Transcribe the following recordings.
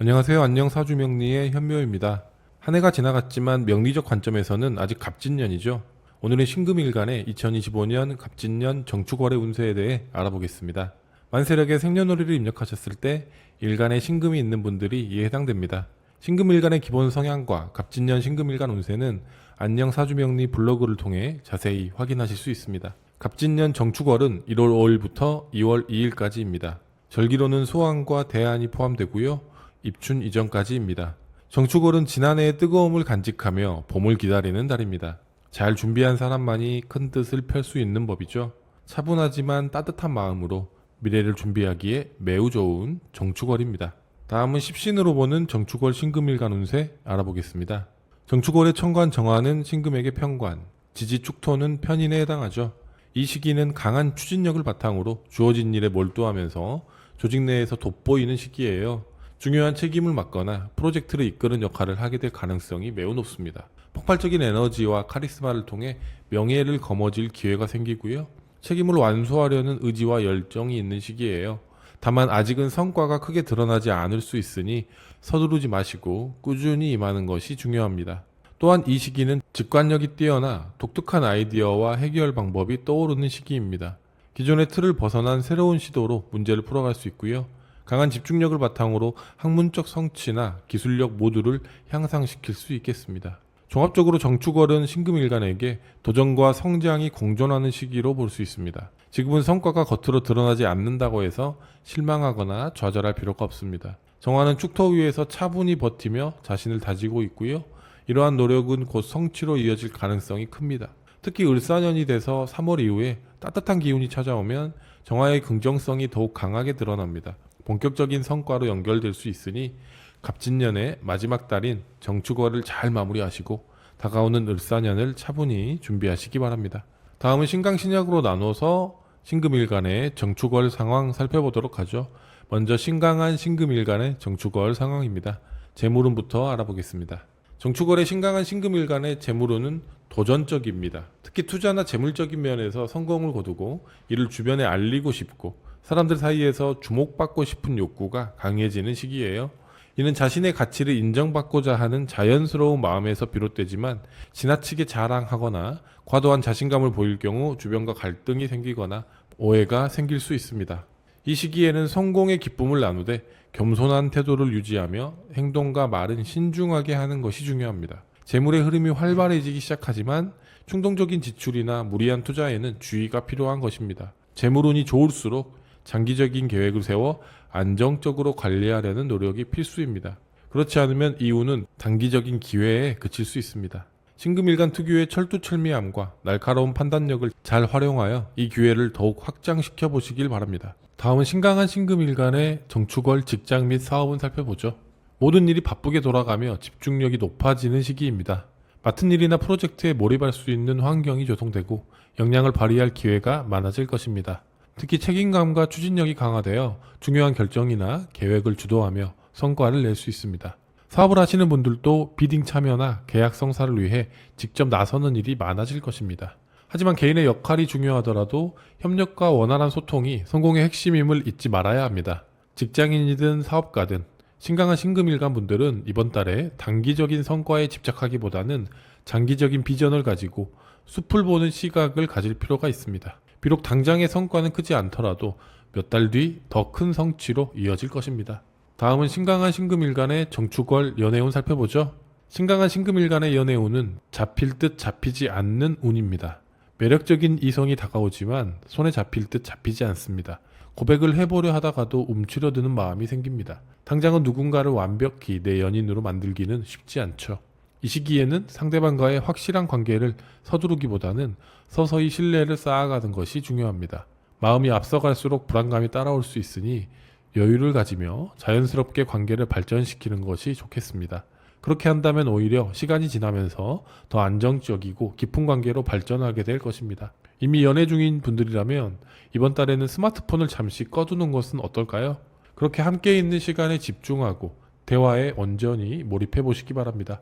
안녕하세요. 안녕 사주명리의 현묘입니다. 한 해가 지나갔지만 명리적 관점에서는 아직 갑진년이죠. 오늘은 신금일간의 2025년 갑진년 정축월의 운세에 대해 알아보겠습니다. 만세력에 생년월일을 입력하셨을 때 일간에 신금이 있는 분들이 이에 해당됩니다. 신금일간의 기본 성향과 갑진년 신금일간 운세는 안녕 사주명리 블로그를 통해 자세히 확인하실 수 있습니다. 갑진년 정축월은 1월 5일부터 2월 2일까지입니다. 절기로는 소환과 대안이 포함되고요. 입춘 이전까지입니다. 정축월은 지난해의 뜨거움을 간직하며 봄을 기다리는 달입니다. 잘 준비한 사람만이 큰 뜻을 펼 수 있는 법이죠. 차분하지만 따뜻한 마음으로 미래를 준비하기에 매우 좋은 정축월입니다. 다음은 십신으로 보는 정축월 신금일간 운세 알아보겠습니다. 정축월의 천관 정화는 신금에게 편관, 지지 축토는 편인에 해당하죠. 이 시기는 강한 추진력을 바탕으로 주어진 일에 몰두하면서 조직 내에서 돋보이는 시기예요. 중요한 책임을 맡거나 프로젝트를 이끄는 역할을 하게 될 가능성이 매우 높습니다. 폭발적인 에너지와 카리스마를 통해 명예를 거머쥘 기회가 생기고요. 책임을 완수하려는 의지와 열정이 있는 시기예요. 다만 아직은 성과가 크게 드러나지 않을 수 있으니 서두르지 마시고 꾸준히 임하는 것이 중요합니다. 또한 이 시기는 직관력이 뛰어나 독특한 아이디어와 해결 방법이 떠오르는 시기입니다. 기존의 틀을 벗어난 새로운 시도로 문제를 풀어갈 수 있고요. 강한 집중력을 바탕으로 학문적 성취나 기술력 모두를 향상시킬 수 있겠습니다. 종합적으로 정축월은 신금일간에게 도전과 성장이 공존하는 시기로 볼 수 있습니다. 지금은 성과가 겉으로 드러나지 않는다고 해서 실망하거나 좌절할 필요가 없습니다. 정화는 축토 위에서 차분히 버티며 자신을 다지고 있고요. 이러한 노력은 곧 성취로 이어질 가능성이 큽니다. 특히 을사년이 돼서 3월 이후에 따뜻한 기운이 찾아오면 정화의 긍정성이 더욱 강하게 드러납니다. 본격적인 성과로 연결될 수 있으니 갑진년의 마지막 달인 정축월을 잘 마무리하시고 다가오는 을사년을 차분히 준비하시기 바랍니다. 다음은 신강신약으로 나눠서 신금일간의 정축월 상황 살펴보도록 하죠. 먼저 신강한 신금일간의 정축월 상황입니다. 재물운부터 알아보겠습니다. 정축월의 신강한 신금일간의 재물운은 도전적입니다. 특히 투자나 재물적인 면에서 성공을 거두고 이를 주변에 알리고 싶고 사람들 사이에서 주목받고 싶은 욕구가 강해지는 시기예요. 이는 자신의 가치를 인정받고자 하는 자연스러운 마음에서 비롯되지만 지나치게 자랑하거나 과도한 자신감을 보일 경우 주변과 갈등이 생기거나 오해가 생길 수 있습니다. 이 시기에는 성공의 기쁨을 나누되 겸손한 태도를 유지하며 행동과 말은 신중하게 하는 것이 중요합니다. 재물의 흐름이 활발해지기 시작하지만 충동적인 지출이나 무리한 투자에는 주의가 필요한 것입니다. 재물운이 좋을수록 장기적인 계획을 세워 안정적으로 관리하려는 노력이 필수입니다. 그렇지 않으면 이 운은 단기적인 기회에 그칠 수 있습니다. 신금일간 특유의 철두철미함과 날카로운 판단력을 잘 활용하여 이 기회를 더욱 확장시켜 보시길 바랍니다. 다음은 신강한 신금일간의 정축월 직장 및 사업은 살펴보죠. 모든 일이 바쁘게 돌아가며 집중력이 높아지는 시기입니다. 맡은 일이나 프로젝트에 몰입할 수 있는 환경이 조성되고 역량을 발휘할 기회가 많아질 것입니다. 특히 책임감과 추진력이 강화되어 중요한 결정이나 계획을 주도하며 성과를 낼 수 있습니다. 사업을 하시는 분들도 비딩 참여나 계약 성사를 위해 직접 나서는 일이 많아질 것입니다. 하지만 개인의 역할이 중요하더라도 협력과 원활한 소통이 성공의 핵심임을 잊지 말아야 합니다. 직장인이든 사업가든 신강한 신금일간 분들은 이번 달에 단기적인 성과에 집착하기보다는 장기적인 비전을 가지고 숲을 보는 시각을 가질 필요가 있습니다. 비록 당장의 성과는 크지 않더라도 몇 달 뒤 더 큰 성취로 이어질 것입니다. 다음은 신강한 신금일간의 정축월 연애운 살펴보죠. 신강한 신금일간의 연애운은 잡힐 듯 잡히지 않는 운입니다. 매력적인 이성이 다가오지만 손에 잡힐 듯 잡히지 않습니다. 고백을 해보려 하다가도 움츠려드는 마음이 생깁니다. 당장은 누군가를 완벽히 내 연인으로 만들기는 쉽지 않죠. 이 시기에는 상대방과의 확실한 관계를 서두르기보다는 서서히 신뢰를 쌓아가는 것이 중요합니다. 마음이 앞서갈수록 불안감이 따라올 수 있으니 여유를 가지며 자연스럽게 관계를 발전시키는 것이 좋겠습니다. 그렇게 한다면 오히려 시간이 지나면서 더 안정적이고 깊은 관계로 발전하게 될 것입니다. 이미 연애 중인 분들이라면 이번 달에는 스마트폰을 잠시 꺼두는 것은 어떨까요? 그렇게 함께 있는 시간에 집중하고 대화에 온전히 몰입해 보시기 바랍니다.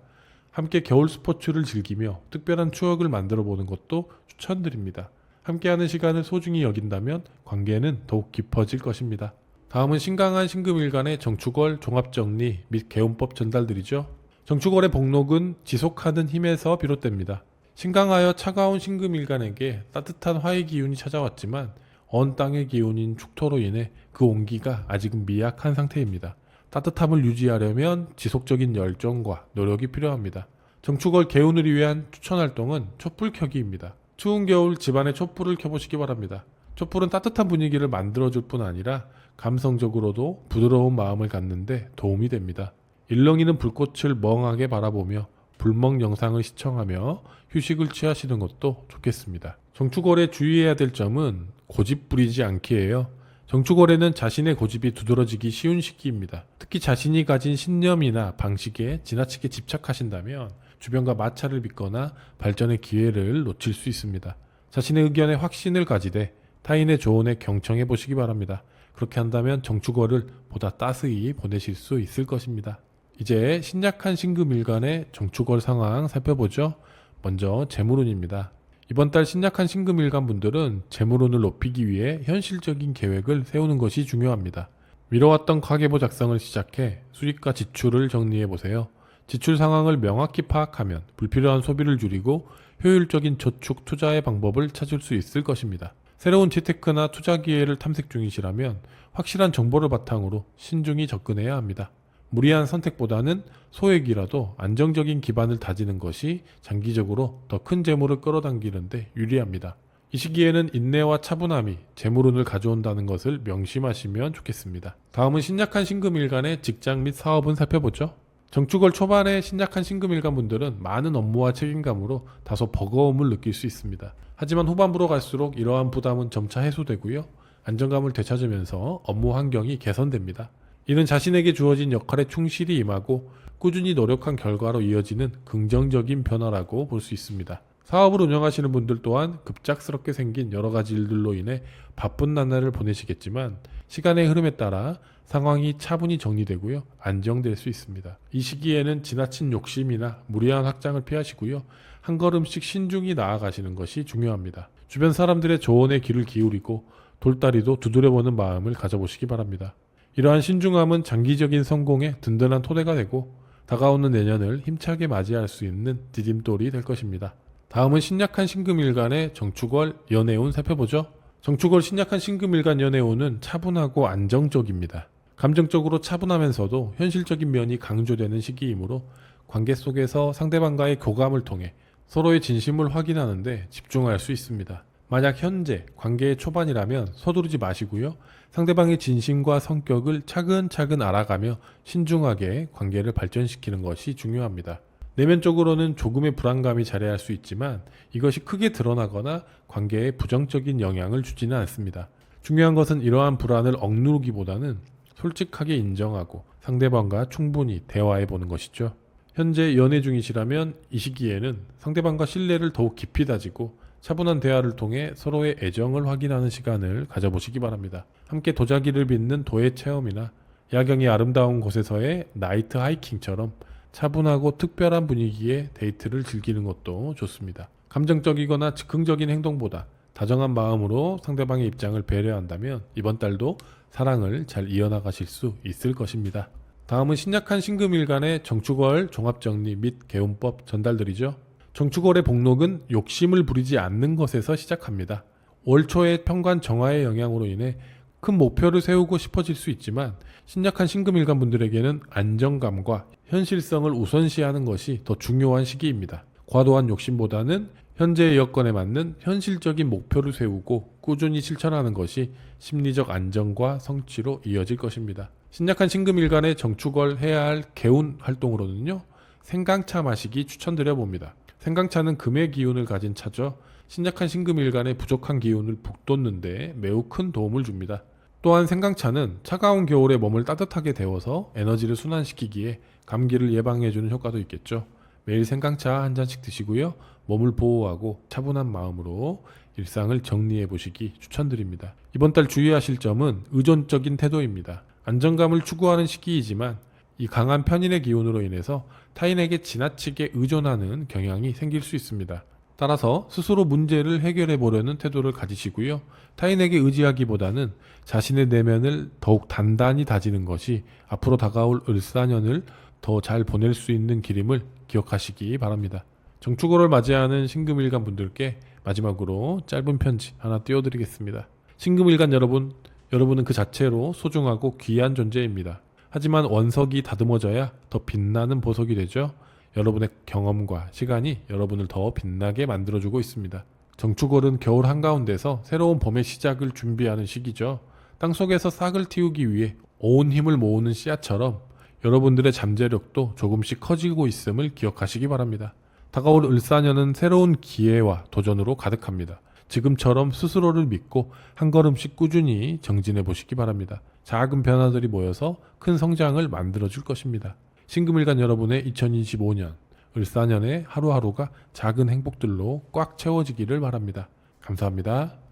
함께 겨울 스포츠를 즐기며 특별한 추억을 만들어 보는 것도 추천드립니다. 함께하는 시간을 소중히 여긴다면 관계는 더욱 깊어질 것입니다. 다음은 신강한 신금일간의 정축월 종합정리 및 개운법 전달들이죠. 정축월의 복록은 지속하는 힘에서 비롯됩니다. 신강하여 차가운 신금일간에게 따뜻한 화의 기운이 찾아왔지만 언 땅의 기운인 축토로 인해 그 온기가 아직은 미약한 상태입니다. 따뜻함을 유지하려면 지속적인 열정과 노력이 필요합니다. 정축월 개운을 위한 추천활동은 촛불 켜기입니다. 추운 겨울 집안에 촛불을 켜보시기 바랍니다. 촛불은 따뜻한 분위기를 만들어줄 뿐 아니라 감성적으로도 부드러운 마음을 갖는데 도움이 됩니다. 일렁이는 불꽃을 멍하게 바라보며 불멍 영상을 시청하며 휴식을 취하시는 것도 좋겠습니다. 정축월에 주의해야 될 점은 고집 부리지 않기예요. 정축월에는 자신의 고집이 두드러지기 쉬운 시기입니다. 특히 자신이 가진 신념이나 방식에 지나치게 집착하신다면 주변과 마찰을 빚거나 발전의 기회를 놓칠 수 있습니다. 자신의 의견에 확신을 가지되 타인의 조언에 경청해 보시기 바랍니다. 그렇게 한다면 정축월을 보다 따스히 보내실 수 있을 것입니다. 이제 신약한 신금일간의 정축월 상황 살펴보죠. 먼저 재물운입니다. 이번 달 신약한 신금일간 분들은 재물운을 높이기 위해 현실적인 계획을 세우는 것이 중요합니다. 미뤄왔던 가계부 작성을 시작해 수입과 지출을 정리해 보세요. 지출 상황을 명확히 파악하면 불필요한 소비를 줄이고 효율적인 저축 투자의 방법을 찾을 수 있을 것입니다. 새로운 재테크나 투자 기회를 탐색 중이시라면 확실한 정보를 바탕으로 신중히 접근해야 합니다. 무리한 선택보다는 소액이라도 안정적인 기반을 다지는 것이 장기적으로 더 큰 재물을 끌어당기는 데 유리합니다. 이 시기에는 인내와 차분함이 재물운을 가져온다는 것을 명심하시면 좋겠습니다. 다음은 신약한 신금일간의 직장 및 사업은 살펴보죠. 정축월 초반에 신약한 신금일간 분들은 많은 업무와 책임감으로 다소 버거움을 느낄 수 있습니다. 하지만 후반부로 갈수록 이러한 부담은 점차 해소되고요. 안정감을 되찾으면서 업무 환경이 개선됩니다. 이는 자신에게 주어진 역할에 충실히 임하고 꾸준히 노력한 결과로 이어지는 긍정적인 변화라고 볼 수 있습니다. 사업을 운영하시는 분들 또한 급작스럽게 생긴 여러 가지 일들로 인해 바쁜 나날을 보내시겠지만 시간의 흐름에 따라 상황이 차분히 정리되고요. 안정될 수 있습니다. 이 시기에는 지나친 욕심이나 무리한 확장을 피하시고요. 한 걸음씩 신중히 나아가시는 것이 중요합니다. 주변 사람들의 조언에 귀를 기울이고 돌다리도 두드려보는 마음을 가져보시기 바랍니다. 이러한 신중함은 장기적인 성공의 든든한 토대가 되고 다가오는 내년을 힘차게 맞이할 수 있는 디딤돌이 될 것입니다. 다음은 신약한 신금일간의 정축월 연애운 살펴보죠. 정축월 신약한 신금일간 연애운은 차분하고 안정적입니다. 감정적으로 차분하면서도 현실적인 면이 강조되는 시기이므로 관계 속에서 상대방과의 교감을 통해 서로의 진심을 확인하는 데 집중할 수 있습니다. 만약 현재 관계의 초반이라면 서두르지 마시고요. 상대방의 진심과 성격을 차근차근 알아가며 신중하게 관계를 발전시키는 것이 중요합니다. 내면적으로는 조금의 불안감이 자리할 수 있지만 이것이 크게 드러나거나 관계에 부정적인 영향을 주지는 않습니다. 중요한 것은 이러한 불안을 억누르기보다는 솔직하게 인정하고 상대방과 충분히 대화해 보는 것이죠. 현재 연애 중이시라면 이 시기에는 상대방과 신뢰를 더욱 깊이 다지고 차분한 대화를 통해 서로의 애정을 확인하는 시간을 가져보시기 바랍니다. 함께 도자기를 빚는 도예 체험이나 야경이 아름다운 곳에서의 나이트 하이킹처럼 차분하고 특별한 분위기의 데이트를 즐기는 것도 좋습니다. 감정적이거나 즉흥적인 행동보다 다정한 마음으로 상대방의 입장을 배려한다면 이번 달도 사랑을 잘 이어나가실 수 있을 것입니다. 다음은 신약한 신금일간의 정축월 종합정리 및 개운법 전달들이죠. 정축월의 복록은 욕심을 부리지 않는 것에서 시작합니다. 월 초의 편관 정화의 영향으로 인해 큰 목표를 세우고 싶어질 수 있지만 신약한 신금일간 분들에게는 안정감과 현실성을 우선시하는 것이 더 중요한 시기입니다. 과도한 욕심보다는 현재의 여건에 맞는 현실적인 목표를 세우고 꾸준히 실천하는 것이 심리적 안정과 성취로 이어질 것입니다. 신약한 신금일간의 정축월 해야 할 개운 활동으로는요. 생강차 마시기 추천드려 봅니다. 생강차는 금의 기운을 가진 차죠. 신약한 신금일간의 부족한 기운을 북돋는 데 매우 큰 도움을 줍니다. 또한 생강차는 차가운 겨울에 몸을 따뜻하게 데워서 에너지를 순환시키기에 감기를 예방해주는 효과도 있겠죠. 매일 생강차 한 잔씩 드시고요. 몸을 보호하고 차분한 마음으로 일상을 정리해 보시기 추천드립니다. 이번 달 주의하실 점은 의존적인 태도입니다. 안정감을 추구하는 시기이지만 이 강한 편인의 기운으로 인해서 타인에게 지나치게 의존하는 경향이 생길 수 있습니다. 따라서 스스로 문제를 해결해 보려는 태도를 가지시고요. 타인에게 의지하기보다는 자신의 내면을 더욱 단단히 다지는 것이 앞으로 다가올 을사년을 더 잘 보낼 수 있는 길임을 기억하시기 바랍니다. 정축월을 맞이하는 신금일간 분들께 마지막으로 짧은 편지 하나 띄워드리겠습니다. 신금일간 여러분, 여러분은 그 자체로 소중하고 귀한 존재입니다. 하지만 원석이 다듬어져야 더 빛나는 보석이 되죠. 여러분의 경험과 시간이 여러분을 더 빛나게 만들어주고 있습니다. 정축월은 겨울 한가운데서 새로운 봄의 시작을 준비하는 시기죠. 땅속에서 싹을 틔우기 위해 온 힘을 모으는 씨앗처럼 여러분들의 잠재력도 조금씩 커지고 있음을 기억하시기 바랍니다. 다가올 을사년은 새로운 기회와 도전으로 가득합니다. 지금처럼 스스로를 믿고 한 걸음씩 꾸준히 정진해 보시기 바랍니다. 작은 변화들이 모여서 큰 성장을 만들어줄 것입니다. 신금일간 여러분의 2025년 을사년의 하루하루가 작은 행복들로 꽉 채워지기를 바랍니다. 감사합니다.